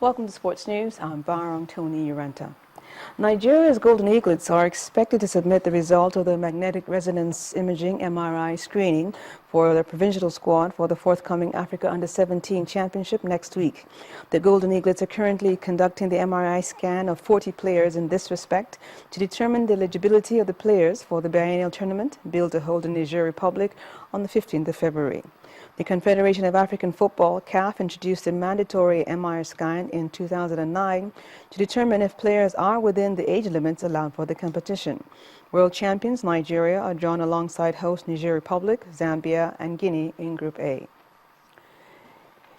Welcome to Sports News. I'm Barong Tony Uranta. Nigeria's Golden Eaglets are expected to submit the result of the magnetic resonance imaging MRI screening for their provincial squad for the forthcoming Africa Under-17 Championship next week. The Golden Eaglets are currently conducting the MRI scan of 40 players in this respect to determine the eligibility of the players for the biennial tournament billed to hold in Niger Republic on the 15th of February. The Confederation of African Football, CAF, introduced a mandatory MRI scan in 2009 to determine if players are within the age limits allowed for the competition. World champions Nigeria are drawn alongside host Niger Republic, Zambia, and Guinea in Group A.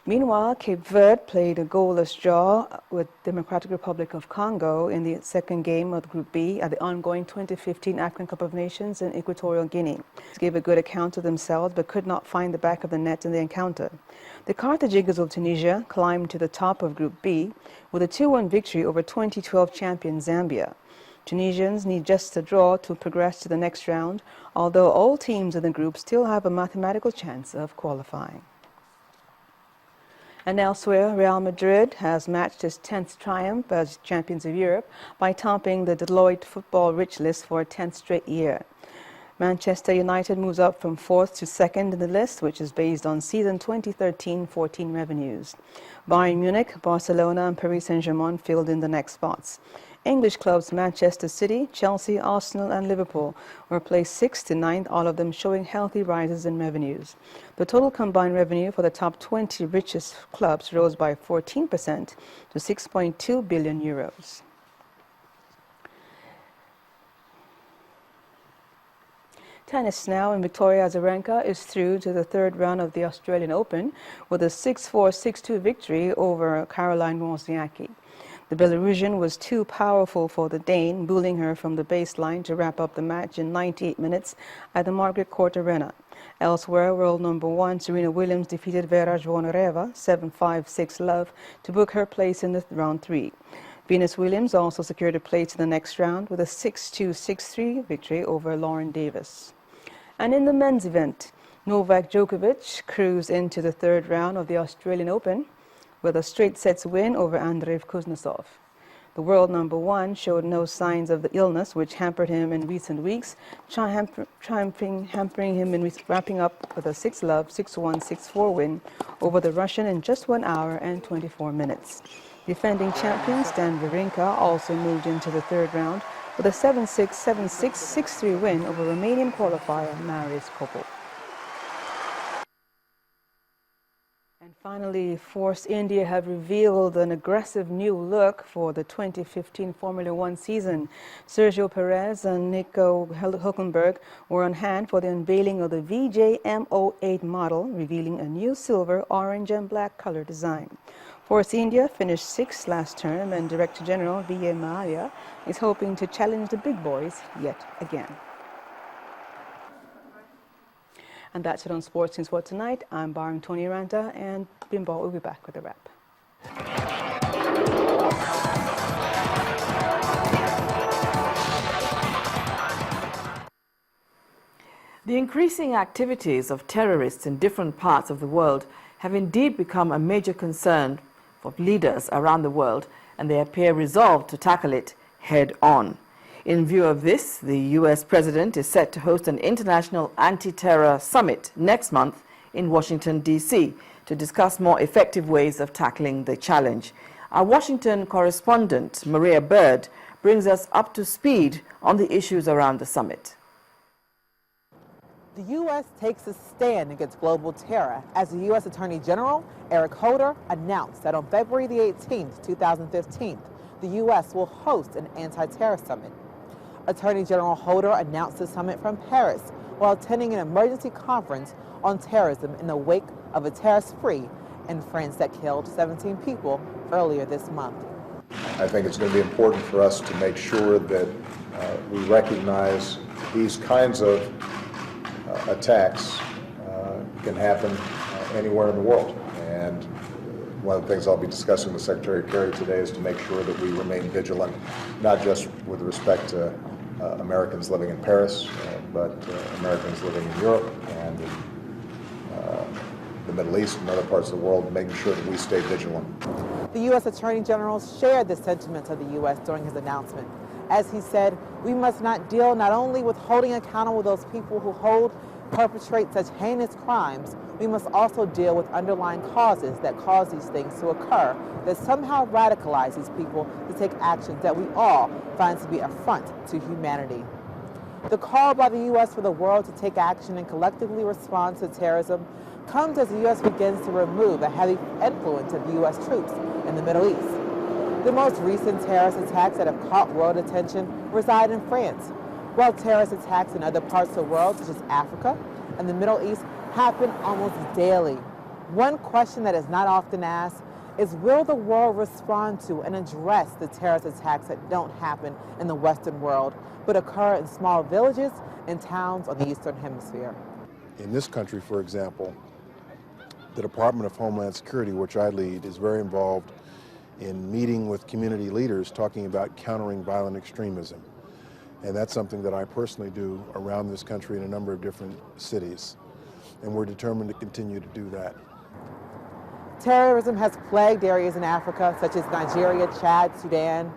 Meanwhile, Cape Verde played a goalless draw with Democratic Republic of Congo in the second game of Group B at the ongoing 2015 African Cup of Nations in Equatorial Guinea. They gave a good account of themselves but could not find the back of the net in the encounter. The Carthaginians of Tunisia climbed to the top of Group B with a 2-1 victory over 2012 champion Zambia. Tunisians need just a draw to progress to the next round, although all teams in the group still have a mathematical chance of qualifying. And elsewhere, Real Madrid has matched its 10th triumph as champions of Europe by topping the Deloitte football rich list for a 10th straight year. Manchester United moves up from 4th to 2nd in the list, which is based on season 2013-14 revenues. Bayern Munich, Barcelona, and Paris Saint-Germain filled in the next spots. English clubs Manchester City, Chelsea, Arsenal, and Liverpool were placed 6th to 9th, all of them showing healthy rises in revenues. The total combined revenue for the top 20 richest clubs rose by 14% to 6.2 billion euros. Tennis now, and Victoria Azarenka is through to the third round of the Australian Open with a 6-4, 6-2 victory over Caroline Wozniacki. The Belarusian was too powerful for the Dane, bullying her from the baseline to wrap up the match in 98 minutes at the Margaret Court Arena. Elsewhere, world number 1 Serena Williams defeated Vera Zvonareva 7-5, 6-love to book her place in the round 3. Venus Williams also secured a place in the next round with a 6-2, 6-3 victory over Lauren Davis. And in the men's event, Novak Djokovic cruised into the third round of the Australian Open with a straight sets win over Andrei Kuznetsov. The world number 1 showed no signs of the illness which hampered him in recent weeks, hampering him in wrapping up with a 6-love, 6-1, 6-4 win over the Russian in just 1 hour and 24 minutes. Defending champion Stan Wawrinka also moved into the third round with a 7-6, 7-6, 6-3 win over Romanian qualifier Marius Copil. And finally, Force India have revealed an aggressive new look for the 2015 Formula One season. Sergio Perez and Nico Hülkenberg were on hand for the unveiling of the VJ-M08 model, revealing a new silver, orange and black color design. Force India finished 6th last term, and Director General V.A. Maharya is hoping to challenge the big boys yet again. And that's it on Sports News for tonight. I'm Barong Tony Uranta, and Bimbo will be back with a wrap. The increasing activities of terrorists in different parts of the world have indeed become a major concern for leaders around the world, and they appear resolved to tackle it head on. In view of this, the U.S. President is set to host an international anti-terror summit next month in Washington, D.C. to discuss more effective ways of tackling the challenge. Our Washington correspondent, Maria Bird, brings us up to speed on the issues around the summit. The U.S. takes a stand against global terror as the U.S. Attorney General Eric Holder announced that on February the 18th, 2015, the U.S. will host an anti-terror summit. Attorney General Holder announced the summit from Paris while attending an emergency conference on terrorism in the wake of a terrorist spree in France that killed 17 people earlier this month. I think it's going to be important for us to make sure that we recognize these kinds of attacks can happen anywhere in the world. And one of the things I'll be discussing with Secretary Kerry today is to make sure that we remain vigilant, not just with respect to Americans living in Paris, but Americans living in Europe and in the Middle East and other parts of the world, making sure that we stay vigilant. The U.S. Attorney General shared the sentiments of the U.S. during his announcement. As he said, we must not deal not only with holding accountable those people who perpetrate such heinous crimes, we must also deal with underlying causes that cause these things to occur, that somehow radicalize these people to take actions that we all find to be affront to humanity. The call by the U.S. for the world to take action and collectively respond to terrorism comes as the U.S. begins to remove a heavy influence of U.S. troops in the Middle East. The most recent terrorist attacks that have caught world attention reside in France, while terrorist attacks in other parts of the world, such as Africa and the Middle East, happen almost daily. One question that is not often asked is, will the world respond to and address the terrorist attacks that don't happen in the Western world, but occur in small villages and towns on the Eastern Hemisphere? In this country, for example, the Department of Homeland Security, which I lead, is very involved in meeting with community leaders talking about countering violent extremism. And that's something that I personally do around this country in a number of different cities. And we're determined to continue to do that. Terrorism has plagued areas in Africa, such as Nigeria, Chad, Sudan,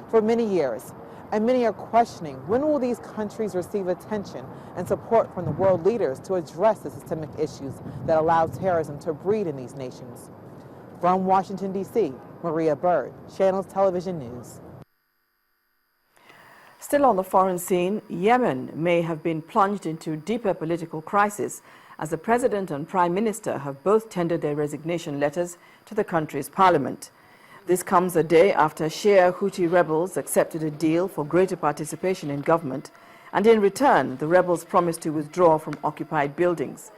for many years. And many are questioning, when will these countries receive attention and support from the world leaders to address the systemic issues that allow terrorism to breed in these nations? From Washington, D.C., Maria Bird, Channels Television News. Still on the foreign scene, Yemen may have been plunged into deeper political crisis as the President and Prime Minister have both tendered their resignation letters to the country's parliament. This comes a day after Shia Houthi rebels accepted a deal for greater participation in government, and in return, the rebels promised to withdraw from occupied buildings.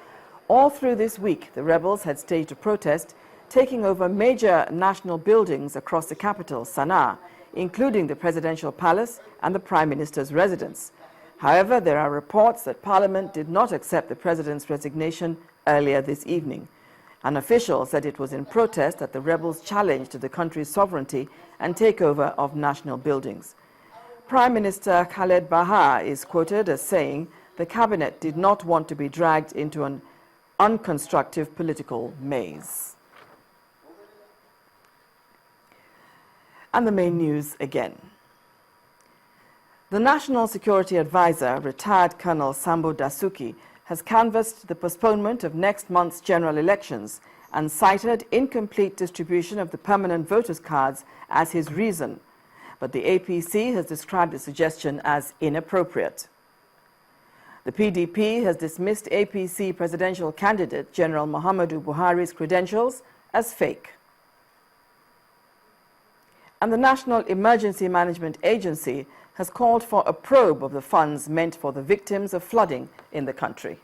All through this week, the rebels had staged a protest, taking over major national buildings across the capital, Sana'a, including the presidential palace and the Prime Minister's residence. However, there are reports that Parliament did not accept the President's resignation earlier this evening. An official said it was in protest at the rebels' challenge to the country's sovereignty and takeover of national buildings. Prime Minister Khaled Bahar is quoted as saying the cabinet did not want to be dragged into an unconstructive political maze. And the main news again. The National Security Advisor, retired Colonel Sambo Dasuki, has canvassed the postponement of next month's general elections and cited incomplete distribution of the permanent voters' cards as his reason. But the APC has described the suggestion as inappropriate. The PDP has dismissed APC presidential candidate General Muhammadu Buhari's credentials as fake. And the National Emergency Management Agency has called for a probe of the funds meant for the victims of flooding in the country.